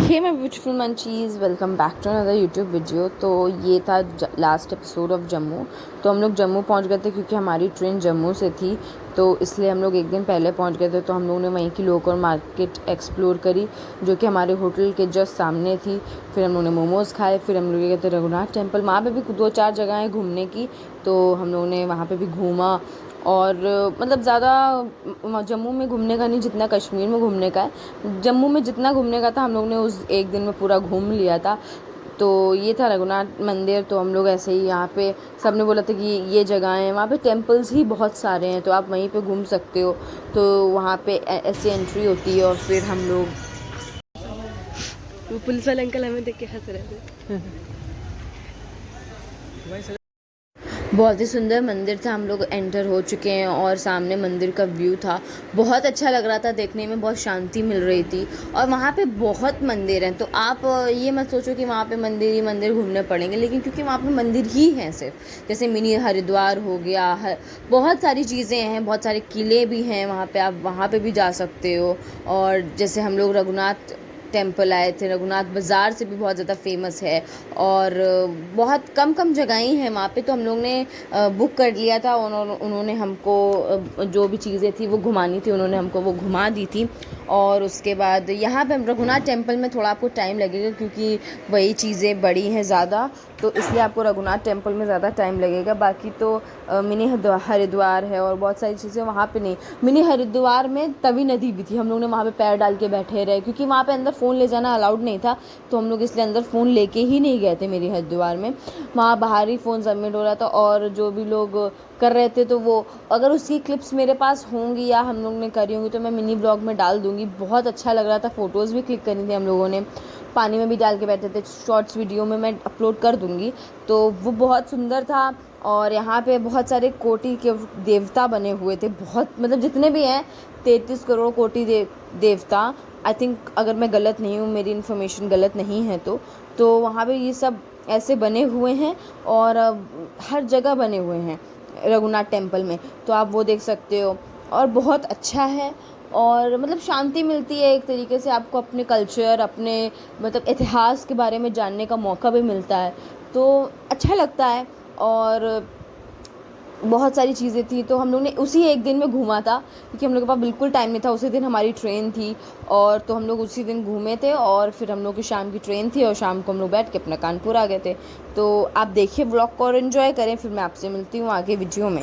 Hey my beautiful munchies, welcome back to another YouTube video. तो ये था last episode of Jammu. तो हम लोग जम्मू पहुंच गए थे क्योंकि हमारी ट्रेन जम्मू से थी, तो इसलिए हम लोग एक दिन पहले पहुंच गए थे। तो हम लोगों ने वहीं की लोकल मार्केट एक्सप्लोर करी जो कि हमारे होटल के जस्ट सामने थी। फिर हम लोगों ने मोमोज़ खाए, फिर हम लोग गए थे रघुनाथ टेम्पल। वहाँ पर भी 2-4 जगह हैं घूमने की, तो हम लोगों ने वहाँ पर भी घूमा। और मतलब ज़्यादा जम्मू में घूमने का नहीं जितना कश्मीर में घूमने का है। जम्मू में जितना घूमने का था हम लोग ने उस एक दिन में पूरा घूम लिया था। तो ये था रघुनाथ मंदिर। तो हम लोग ऐसे ही यहाँ पे सबने बोला था कि ये जगह है, वहाँ पे टेम्पल्स ही बहुत सारे हैं तो आप वहीं पे घूम सकते हो। तो वहाँ पे ऐसी एंट्री होती है और फिर हम लोग वो पुलिस वाले अंकल हमें देख के हंस रहे थे। बहुत ही सुंदर मंदिर था। हम लोग एंटर हो चुके हैं और सामने मंदिर का व्यू था, बहुत अच्छा लग रहा था देखने में, बहुत शांति मिल रही थी। और वहाँ पे बहुत मंदिर हैं, तो आप ये मत सोचो कि वहाँ पे मंदिर ही मंदिर घूमने पड़ेंगे, लेकिन क्योंकि वहाँ पे मंदिर ही हैं सिर्फ, जैसे मिनी हरिद्वार हो गया है, बहुत सारी चीज़ें हैं, बहुत सारे किले भी हैं वहाँ पे, आप वहाँ पे भी जा सकते हो। और जैसे हम लोग रघुनाथ टेम्पल आए थे, रघुनाथ बाज़ार से भी बहुत ज़्यादा फेमस है। और बहुत कम कम जगहें हैं वहाँ पे, तो हम लोग ने बुक कर लिया था। उन्होंने हमको जो भी चीज़ें थी वो घुमानी थी, उन्होंने हमको वो घुमा दी थी। और उसके बाद यहाँ पे रघुनाथ टेम्पल में थोड़ा आपको टाइम लगेगा क्योंकि वही चीज़ें बड़ी हैं ज़्यादा, तो इसलिए आपको रघुनाथ टेम्पल में ज़्यादा टाइम लगेगा। बाकी तो मिनी हरिद्वार है और बहुत सारी चीज़ें वहाँ पे नहीं। मिनी हरिद्वार में तवी नदी भी थी, हम लोग ने वहाँ पे पैर डाल के बैठे रहे क्योंकि वहाँ पे अंदर फ़ोन ले जाना अलाउड नहीं था, तो हम लोग इसलिए अंदर फ़ोन लेके ही नहीं गए थे मिनी हरिद्वार में। वहाँ बाहर ही फ़ोन सबमिट हो रहा था और जो भी लोग कर रहे थे, तो वो अगर उसकी क्लिप्स मेरे पास होंगी या हम लोग ने करी होंगी तो मैं मिनी ब्लॉग में डाल दूँगी। बहुत अच्छा लग रहा था, फ़ोटोज़ भी क्लिक करी थी हम लोगों ने, पानी में भी डाल के बैठे थे, शॉर्ट्स वीडियो में मैं अपलोड कर दूँगी। तो वो बहुत सुंदर था। और यहाँ पे बहुत सारे कोटि के देवता बने हुए थे, बहुत मतलब जितने भी हैं 33 करोड़ कोटि देवता। आई थिंक, अगर मैं गलत नहीं हूँ, मेरी इन्फॉर्मेशन गलत नहीं है तो वहाँ पे ये सब ऐसे बने हुए हैं और हर जगह बने हुए हैं रघुनाथ टेम्पल में, तो आप वो देख सकते हो। और बहुत अच्छा है और मतलब शांति मिलती है एक तरीके से, आपको अपने कल्चर, अपने मतलब इतिहास के बारे में जानने का मौका भी मिलता है, तो अच्छा लगता है। और बहुत सारी चीज़ें थी, तो हम लोग ने उसी एक दिन में घूमा था क्योंकि हम लोग के पास बिल्कुल टाइम नहीं था। उसी दिन हमारी ट्रेन थी और तो हम लोग उसी दिन घूमे थे और फिर हम लोग की शाम की ट्रेन थी और शाम को हम लोग बैठ के अपना कानपुर आ गए थे। तो आप देखिए व्लॉग को और एंजॉय करें, फिर मैं आपसे मिलती हूँ आगे वीडियो में।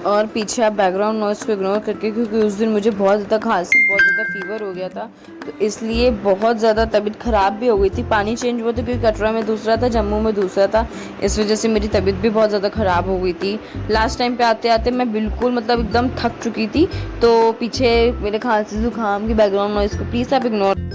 और पीछे आप बैकग्राउंड नॉइज़ को इग्नोर करके, क्योंकि उस दिन मुझे बहुत ज़्यादा खांसी, बहुत ज़्यादा फीवर हो गया था, तो इसलिए बहुत ज़्यादा तबीयत ख़राब भी हो गई थी। पानी चेंज हुआ था क्योंकि कटरा में दूसरा था, जम्मू में दूसरा था, इस वजह से मेरी तबीयत भी बहुत ज़्यादा ख़राब हो गई थी। लास्ट टाइम पे आते आते मैं बिल्कुल मतलब एकदम थक चुकी थी, तो पीछे मेरे खांसी ज़ुकाम की बैकग्राउंड नॉइज़ को प्लीज़ आप इग्नोर।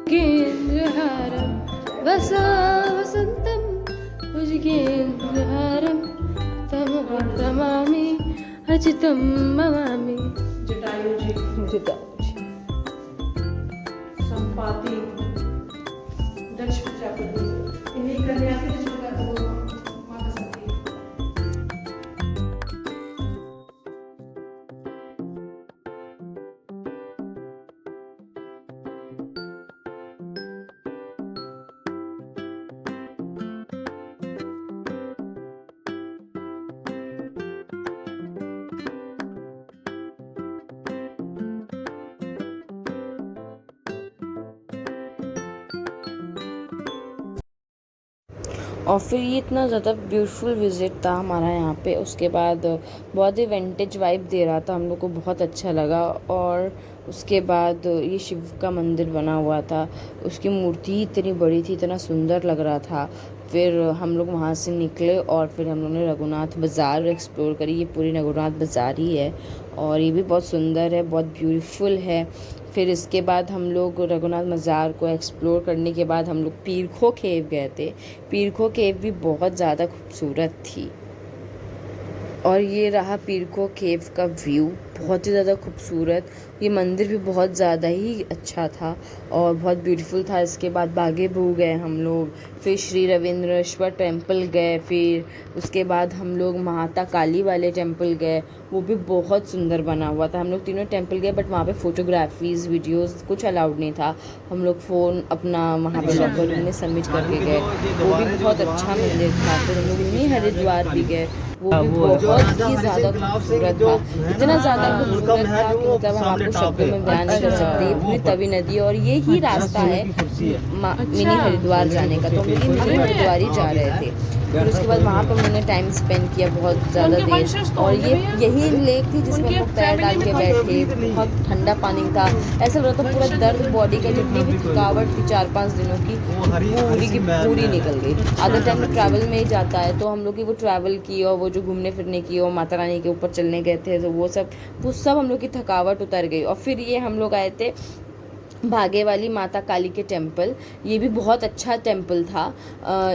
केन्द्रहारं वसा वसन्तं भुजगेन्द्रहारं तमहं अचितं ममामि। जटायुजी संपाति दक्ष प्रजापति, इन्हीं कन्या के और फिर ये इतना ज़्यादा ब्यूटीफुल विज़िट था हमारा यहाँ पे। उसके बाद बहुत ही विंटेज वाइब दे रहा था, हम लोग को बहुत अच्छा लगा। और उसके बाद ये शिव का मंदिर बना हुआ था, उसकी मूर्ति ही इतनी बड़ी थी, इतना सुंदर लग रहा था। फिर हम लोग वहाँ से निकले और फिर हम लोग ने रघुनाथ बाज़ार एक्सप्लोर करी। ये पूरी रघुनाथ बाज़ार ही है और ये भी बहुत सुंदर है, बहुत ब्यूटीफुल है। फिर इसके बाद हम लोग रघुनाथ बाज़ार को एक्सप्लोर करने के बाद हम लोग पीरखो केव गए थे। पीरखो केव भी बहुत ज़्यादा खूबसूरत थी। और ये रहा पीरखो केव का व्यू, बहुत ही ज़्यादा खूबसूरत। ये मंदिर भी बहुत ज़्यादा ही अच्छा था और बहुत ब्यूटीफुल था। इसके बाद बागे बहु गए हम लोग, फिर श्री रविंद्रेश्वर टेम्पल गए, फिर उसके बाद हम लोग माता काली वाले टेम्पल गए, वो भी बहुत सुंदर बना हुआ था। हम लोग तीनों टेम्पल गए बट वहाँ पे फ़ोटोग्राफीज़ वीडियोज़ कुछ अलाउड नहीं था। हम लोग फ़ोन अपना वहाँ पे लॉकर रूम में सबमिट करके गए, वो भी बहुत अच्छा मंदिर था। फिर हम लोग मिनी हरिद्वार भी गए, वो भी बहुत ही ज़्यादा खूबसूरत था। इतना ज़्यादा खूबसूरत था कि मतलब हम आपको शब्दों में बयान नहीं कर सकते। ये पूरी तवी नदी है और ये ही रास्ता है मिनी हरिद्वार जाने का, तो हम लोग मिनी हरिद्वार ही जा रहे थे। फिर उसके बाद वहाँ पर हमने टाइम स्पेंड किया बहुत ज़्यादा देर। और ये यही लेक थी जिसमें हम लोग पैर डाल के बैठे, बहुत ठंडा पानी था। ऐसा लग रहा था पूरा दर्द बॉडी का, जितनी भी थकावट थी 4-5 दिनों की पूरी की पूरी निकल गई। आधा टाइम ट्रैवल में ही जाता है, तो हम लोग की वो ट्रैवल की और वो जो घूमने फिरने की और माता रानी के ऊपर चलने गए थे, तो वो सब हम लोग की थकावट उतर गई। और फिर ये हम लोग आए थे भागे वाली माता काली के टेम्पल। ये भी बहुत अच्छा टेम्पल था,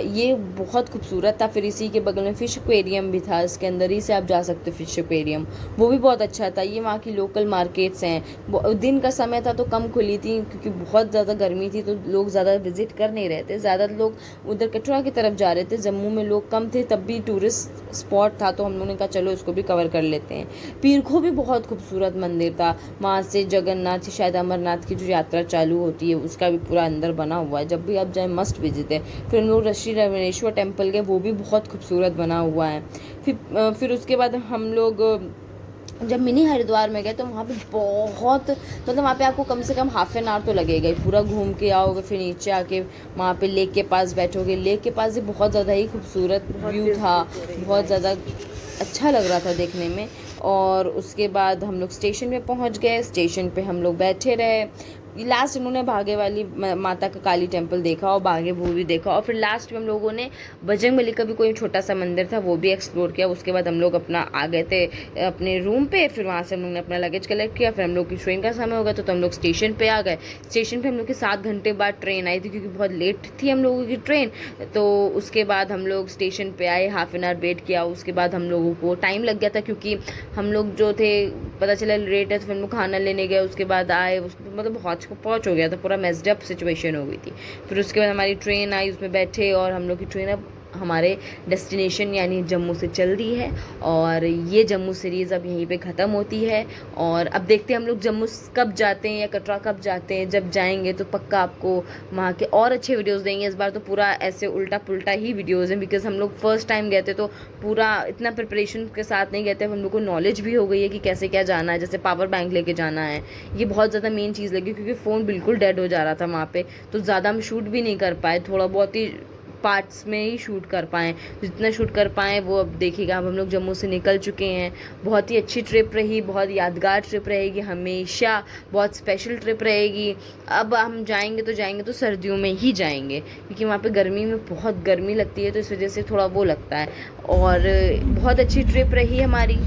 ये बहुत खूबसूरत था। फिर इसी के बगल में फ़िश एक्वेरियम भी था, इसके अंदर ही से आप जा सकते हो फ़िश एक्वेरियम, वो भी बहुत अच्छा था। ये वहाँ की लोकल मार्केट्स हैं। दिन का समय था तो कम खुली थी क्योंकि बहुत ज़्यादा गर्मी थी, तो लोग ज़्यादा विज़िट कर नहीं रहे थे। ज़्यादा लोग उधर कटरा की तरफ जा रहे थे, जम्मू में लोग कम थे, तब भी टूरिस्ट स्पॉट था, तो हम लोगों ने कहा चलो इसको भी कवर कर लेते हैं। पीरखो भी बहुत खूबसूरत मंदिर था, वहाँ से जगन्नाथ शायद अमरनाथ की जो यात्रा चालू होती है उसका भी पूरा अंदर बना हुआ है, जब भी आप जाए मस्ट विजिट है। फिर हम लोग श्री रविंद्रेश्वर टेम्पल गए, वो भी बहुत खूबसूरत बना हुआ है। फिर उसके बाद हम लोग जब मिनी हरिद्वार में गए तो वहाँ पे बहुत मतलब वहाँ पे आपको कम से कम हाफ एन आवर तो लगेगा ही, पूरा घूम के आओगे, फिर नीचे आके वहाँ पे लेक के पास बैठोगे। लेक के पास भी बहुत ज़्यादा ही खूबसूरत व्यू था, बहुत ज़्यादा अच्छा लग रहा था देखने में। और उसके बाद हम लोग स्टेशन पे पहुँच गए, स्टेशन पे हम लोग बैठे रहे। लास्ट उन्होंने भागे वाली माता का काली टेम्पल देखा और बागे बहु भी देखा। और फिर लास्ट में हम लोगों ने बजरंगबली का भी कोई छोटा सा मंदिर था, वो भी एक्सप्लोर किया। उसके बाद हम लोग अपना आ गए थे अपने रूम पे। फिर वहाँ से हम लोग ने अपना लगेज कलेक्ट किया। फिर हम लोग की ट्रेन का समय हो गया तो हम लोग स्टेशन पे आ गए। स्टेशन पे हम लोग की 7 घंटे बाद ट्रेन आई थी क्योंकि बहुत लेट थी हम लोगों की ट्रेन। तो उसके बाद हम लोग स्टेशन पे आए, हाफ एन आवर वेट किया। उसके बाद हम लोगों को टाइम लग गया था क्योंकि हम लोग जो थे पता चला लेट है, तो फिर हम लोग खाना लेने गए। उसके बाद आए, उसके मतलब पहुँच हो गया था, पूरा मेस्ड अप सिचुएशन हो गई थी। फिर उसके बाद हमारी ट्रेन आई, उसमें बैठे और हम लोग की ट्रेन अब हमारे डेस्टिनेशन यानी जम्मू से चल रही है। और ये जम्मू सीरीज़ अब यहीं पे ख़त्म होती है। और अब देखते हैं हम लोग जम्मू कब जाते हैं या कटरा कब जाते हैं। जब जाएंगे तो पक्का आपको वहाँ के और अच्छे वीडियोस देंगे। इस बार तो पूरा ऐसे उल्टा पुल्टा ही वीडियोस हैं बिकॉज हम लोग फर्स्ट टाइम गए थे, तो पूरा इतना प्रिपरेशन के साथ नहीं गए थे। हम लोग को नॉलेज भी हो गई है कि कैसे क्या जाना है, जैसे पावर बैंक लेके जाना है। ये बहुत ज़्यादा मेन चीज़ लगी क्योंकि फ़ोन बिल्कुल डेड हो जा रहा था वहाँ पे, तो ज़्यादा हम शूट भी नहीं कर पाए, थोड़ा बहुत ही पार्ट्स में ही शूट कर पाएँ। जितना शूट कर पाएँ वो अब देखिएगा। अब हम लोग जम्मू से निकल चुके हैं। बहुत ही अच्छी ट्रिप रही, बहुत यादगार ट्रिप रहेगी, हमेशा बहुत स्पेशल ट्रिप रहेगी। अब हम जाएंगे तो सर्दियों में ही जाएंगे क्योंकि वहाँ पे गर्मी में बहुत गर्मी लगती है, तो इस वजह से थोड़ा वो लगता है। और बहुत अच्छी ट्रिप रही हमारी।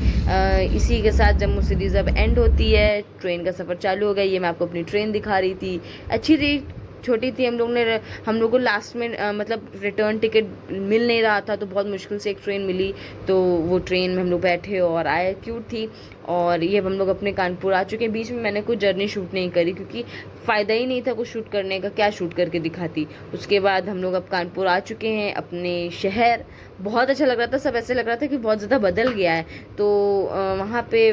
इसी के साथ जम्मू सीरीज़ अब एंड होती है, ट्रेन का सफ़र चालू हो गया। ये मैं आपको अपनी ट्रेन दिखा रही थी, अच्छी थी, छोटी थी। हम लोग को लास्ट में मतलब रिटर्न टिकट मिल नहीं रहा था, तो बहुत मुश्किल से एक ट्रेन मिली, तो वो ट्रेन में हम लोग बैठे और आए, क्यूट थी। और ये हम लोग अपने कानपुर आ चुके हैं। बीच में मैंने कोई जर्नी शूट नहीं करी क्योंकि फ़ायदा ही नहीं था कुछ शूट करने का, क्या शूट करके दिखाती। उसके बाद हम लोग अब कानपुर आ चुके हैं अपने शहर। बहुत अच्छा लग रहा था, सब ऐसे लग रहा था कि बहुत ज़्यादा बदल गया है, तो वहाँ पे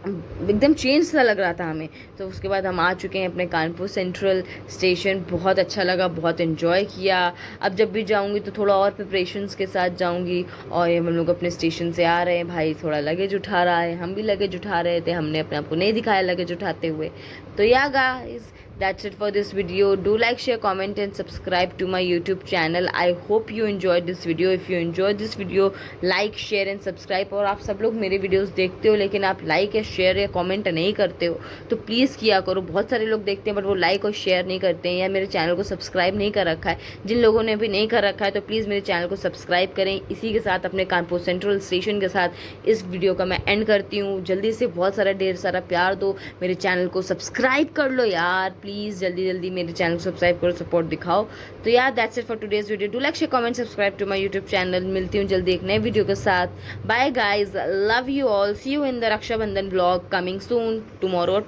एकदम चेंज सा लग रहा था हमें। तो उसके बाद हम आ चुके हैं अपने कानपुर सेंट्रल स्टेशन। बहुत अच्छा लगा, बहुत एंजॉय किया। अब जब भी जाऊंगी तो थोड़ा और प्रिपरेशंस के साथ जाऊंगी। और हम लोग अपने स्टेशन से आ रहे हैं, भाई थोड़ा लगेज उठा रहा है, हम भी लगेज उठा रहे थे। हमने अपने आप को नहीं दिखाया लगेज उठाते हुए। तो या guys, that's it for this video. Do like, share, comment and subscribe to my YouTube channel. I hope you enjoyed this video. If you enjoyed this video, like, share and subscribe. और आप सब लोग मेरे videos देखते हो लेकिन आप like या शेयर या कमेंट नहीं करते हो, तो प्लीज़ किया करो. बहुत सारे लोग देखते हैं बट वो लाइक और शेयर नहीं करते हैं या मेरे चैनल को सब्सक्राइब नहीं कर रखा है. जिन लोगों ने भी नहीं कर रखा है तो प्लीज़ मेरे चैनल को सब्सक्राइब करें. इसी के साथ अपने कानपुर सेंट्रल स्टेशन के साथ इस वीडियो का मैं एंड करती हूँ. जल्दी से बहुत सारा ढेर सारा प्यार दो, मेरे चैनल को सब्सक्राइब कर लो यार प्लीज़. जल्दी जल्दी मेरे चैनल को सब्सक्राइब करो, सपोर्ट दिखाओ. तो यार that's it for today's video. Do like, share, comment, subscribe to my YouTube channel. मिलती हूँ जल्दी एक नए वीडियो के साथ. Bye guys, love you all. See you in the Rakshabandhan blog coming soon tomorrow.